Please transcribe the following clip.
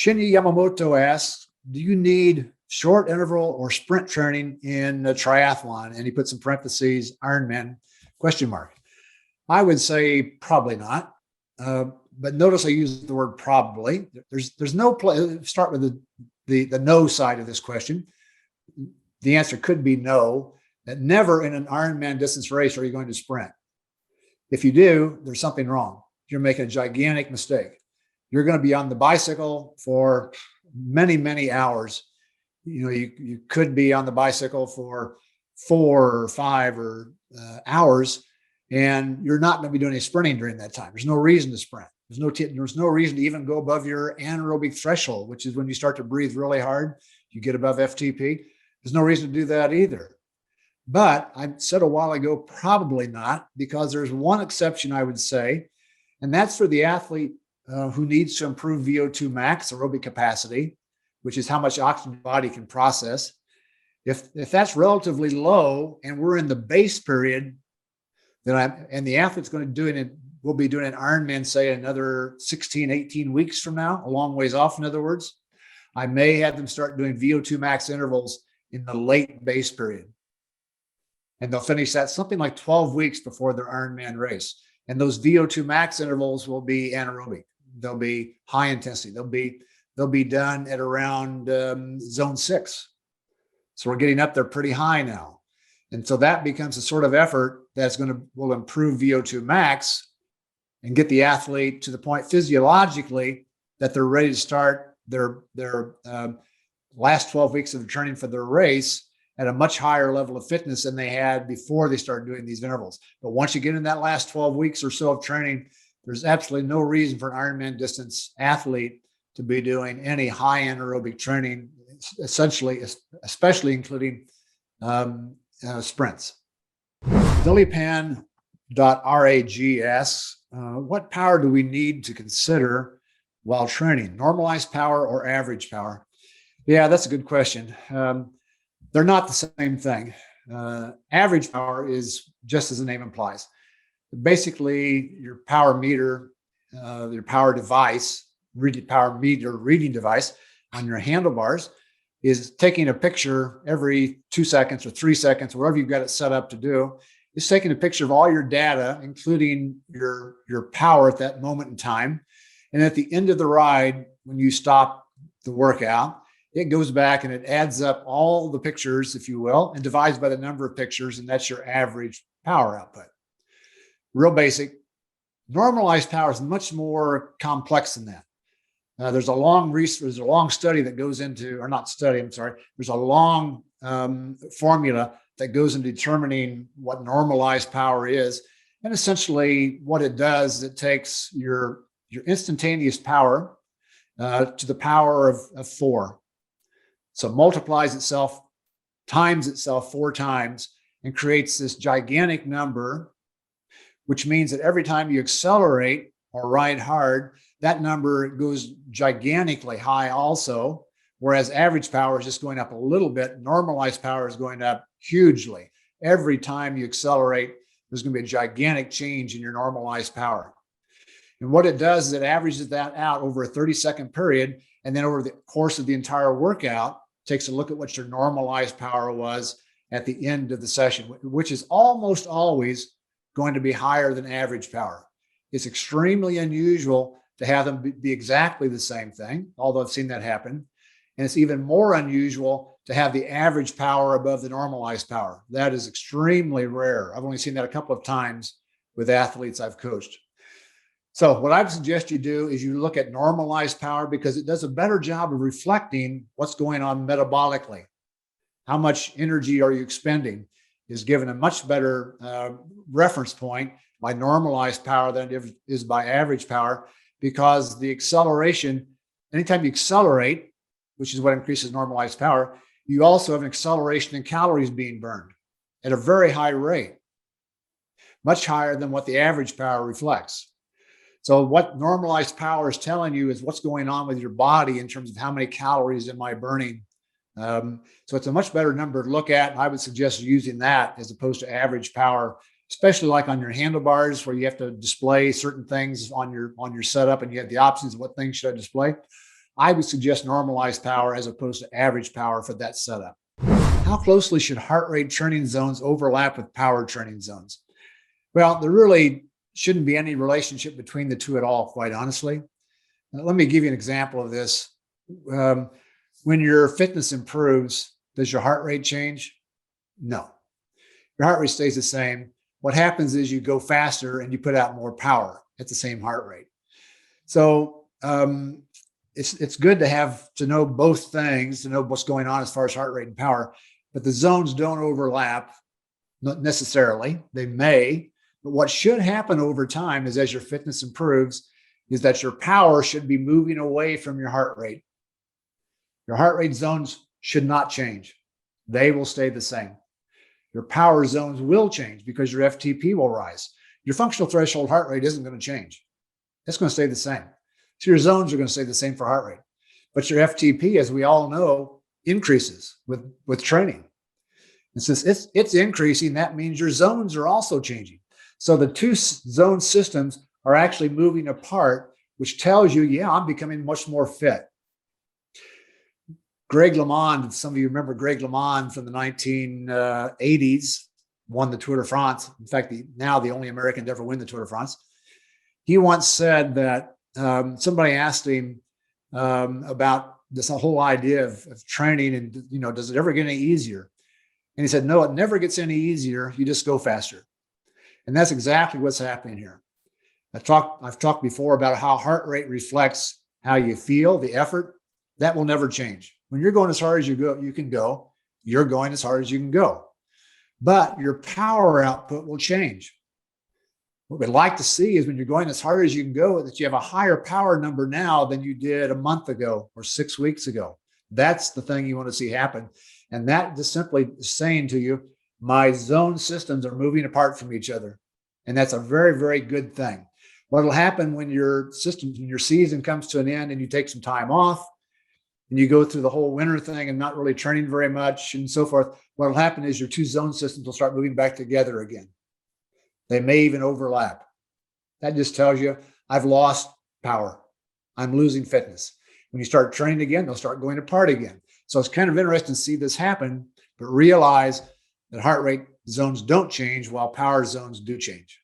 Shinya Yamamoto asks, do you need short interval or sprint training in a triathlon? And he puts in parentheses, Ironman, question mark. I would say probably not. But notice I use the word probably. There's no play. Start with the no side of this question. The answer could be no, that never in an Ironman distance race are you going to sprint. If you do, there's something wrong. You're making a gigantic mistake. You're going to be on the bicycle for many, many hours. You could be on the bicycle for 4 or 5 hours, and you're not going to be doing any sprinting during that time. There's no reason to sprint. There's no reason to even go above your anaerobic threshold, which is when you start to breathe really hard, you get above FTP. There's no reason to do that either. But I said a while ago, probably not, because there's one exception I would say, and that's for the athlete who needs to improve VO2 max, aerobic capacity, which is how much oxygen the body can process. If that's relatively low and we're in the base period, then the athlete's going to do it, we'll be doing an Ironman, say another 16, 18 weeks from now, a long ways off, in other words, I may have them start doing VO2 max intervals in the late base period. And they'll finish that something like 12 weeks before their Ironman race. And those VO2 max intervals will be anaerobic. They'll be high intensity. They'll be done at around zone 6. So we're getting up there pretty high now. And so that becomes a sort of effort will improve VO2 max and get the athlete to the point physiologically that they're ready to start their last 12 weeks of training for their race at a much higher level of fitness than they had before they started doing these intervals. But once you get in that last 12 weeks or so of training, there's absolutely no reason for an Ironman distance athlete to be doing any high anaerobic training, essentially, especially including sprints. Dilipan.rag asks, what power do we need to consider while training? Normalized power or average power? Yeah, that's a good question. They're not the same thing. Average power is just as the name implies. Basically, your power meter, your power device, power meter reading device on your handlebars is taking a picture every 2 seconds or 3 seconds, whatever you've got it set up to do. It's taking a picture of all your data, including your power at that moment in time. And at the end of the ride, when you stop the workout, it goes back and it adds up all the pictures, if you will, and divides by the number of pictures, and that's your average power output. Real basic. Normalized power is much more complex than that. There's a long study that goes into, or not study, I'm sorry. There's a long formula that goes into determining what normalized power is. And essentially what it does, it takes your instantaneous power to the power of 4. So it multiplies itself, times itself 4 times, and creates this gigantic number, which means that every time you accelerate or ride hard, that number goes gigantically high also, whereas average power is just going up a little bit. Normalized power is going up hugely. Every time you accelerate, there's going to be a gigantic change in your normalized power. And what it does is it averages that out over a 30-second period, and then over the course of the entire workout, takes a look at what your normalized power was at the end of the session, which is almost always going to be higher than average power. It's extremely unusual to have them be exactly the same thing, although I've seen that happen. And it's even more unusual to have the average power above the normalized power. That is extremely rare. I've only seen that a couple of times with athletes I've coached. So what I would suggest you do is you look at normalized power, because it does a better job of reflecting what's going on metabolically. How much energy are you expending is given a much better reference point by normalized power than it is by average power, because the acceleration, anytime you accelerate, which is what increases normalized power, you also have an acceleration in calories being burned at a very high rate, much higher than what the average power reflects. So what normalized power is telling you is what's going on with your body in terms of how many calories am I burning. So it's a much better number to look at. I would suggest using that as opposed to average power, especially like on your handlebars, where you have to display certain things on your setup and you have the options of what things should I display. I would suggest normalized power as opposed to average power for that setup. How closely should heart rate training zones overlap with power training zones? Well, there really shouldn't be any relationship between the two at all, quite honestly. Let me give you an example of this. When your fitness improves, does your heart rate change? No. Your heart rate stays the same. What happens is you go faster and you put out more power at the same heart rate. So it's good to know both things, to know what's going on as far as heart rate and power, but the zones don't overlap, not necessarily. They may, but what should happen over time is as your fitness improves, is that your power should be moving away from your heart rate. Your heart rate zones should not change. They will stay the same. Your power zones will change because your FTP will rise. Your functional threshold heart rate isn't going to change. It's going to stay the same. So your zones are going to stay the same for heart rate. But your FTP, as we all know, increases with training. And since it's increasing, that means your zones are also changing. So the two zone systems are actually moving apart, which tells you, yeah, I'm becoming much more fit. Greg LeMond, some of you remember Greg LeMond from the 1980s, won the Tour de France. In fact, now the only American to ever win the Tour de France. He once said that somebody asked him about this whole idea of training and, does it ever get any easier? And he said, no, it never gets any easier. You just go faster. And that's exactly what's happening here. I've talked before about how heart rate reflects how you feel, the effort. That will never change. When you're going as hard as you can go, you're going as hard as you can go. But your power output will change. What we'd like to see is when you're going as hard as you can go, that you have a higher power number now than you did a month ago or 6 weeks ago. That's the thing you want to see happen. And that just simply is saying to you, my zone systems are moving apart from each other. And that's a very, very good thing. What will happen when your season comes to an end and you take some time off and you go through the whole winter thing and not really training very much and so forth, what will happen is your two zone systems will start moving back together again. They may even overlap. That just tells you I've lost power. I'm losing fitness. When you start training again, they'll start going apart again. So it's kind of interesting to see this happen, but realize that heart rate zones don't change while power zones do change.